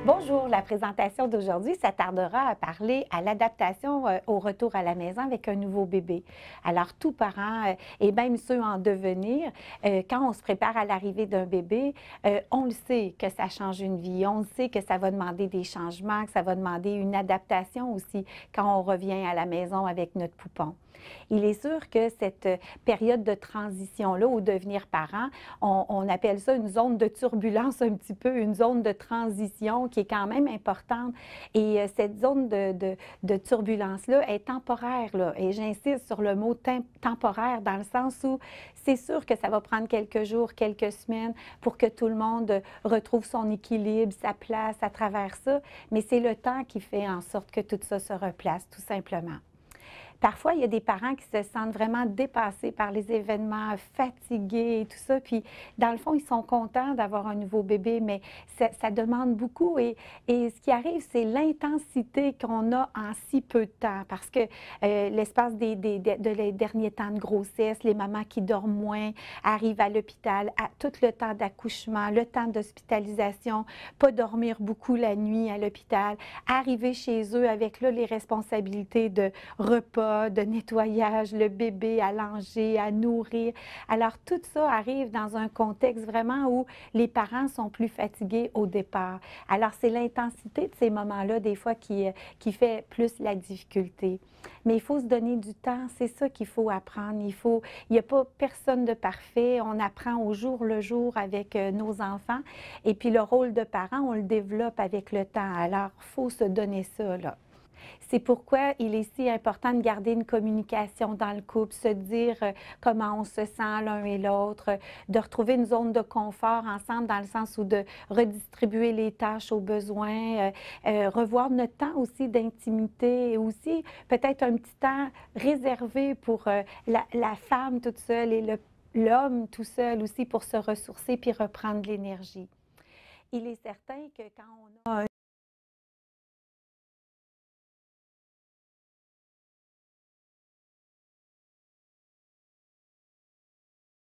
Bonjour, la présentation d'aujourd'hui s'attardera à parler à l'adaptation au retour à la maison avec un nouveau bébé. Alors, tous parents et même ceux en devenir, quand on se prépare à l'arrivée d'un bébé, on le sait que ça change une vie, on le sait que ça va demander des changements, que ça va demander une adaptation aussi quand on revient à la maison avec notre poupon. Il est sûr que cette période de transition-là, au devenir parent, on appelle ça une zone de turbulence un petit peu, une zone de transition qui est quand même importante. Et cette zone de turbulence-là est temporaire, là, et j'insiste sur le mot temporaire dans le sens où c'est sûr que ça va prendre quelques jours, quelques semaines pour que tout le monde retrouve son équilibre, sa place à travers ça, mais c'est le temps qui fait en sorte que tout ça se replace, tout simplement. Parfois, il y a des parents qui se sentent vraiment dépassés par les événements, fatigués et tout ça. Puis, dans le fond, ils sont contents d'avoir un nouveau bébé, mais ça demande beaucoup. Et ce qui arrive, c'est l'intensité qu'on a en si peu de temps. Parce que l'espace des derniers temps de grossesse, les mamans qui dorment moins, arrivent à l'hôpital, à tout le temps d'accouchement, le temps d'hospitalisation, pas dormir beaucoup la nuit à l'hôpital, arriver chez eux avec là, les responsabilités de repas, de nettoyage, le bébé à langer, à nourrir. Alors, tout ça arrive dans un contexte vraiment où les parents sont plus fatigués au départ. Alors, c'est l'intensité de ces moments-là, des fois, qui fait plus la difficulté. Mais il faut se donner du temps, c'est ça qu'il faut apprendre. Il n'y a pas personne de parfait. On apprend au jour le jour avec nos enfants. Et puis, le rôle de parent, on le développe avec le temps. Alors, il faut se donner ça, là. C'est pourquoi il est si important de garder une communication dans le couple, se dire comment on se sent l'un et l'autre, de retrouver une zone de confort ensemble dans le sens où de redistribuer les tâches aux besoins, revoir notre temps aussi d'intimité et aussi peut-être un petit temps réservé pour la femme toute seule et l'homme tout seul aussi pour se ressourcer puis reprendre l'énergie. Il est certain que quand on a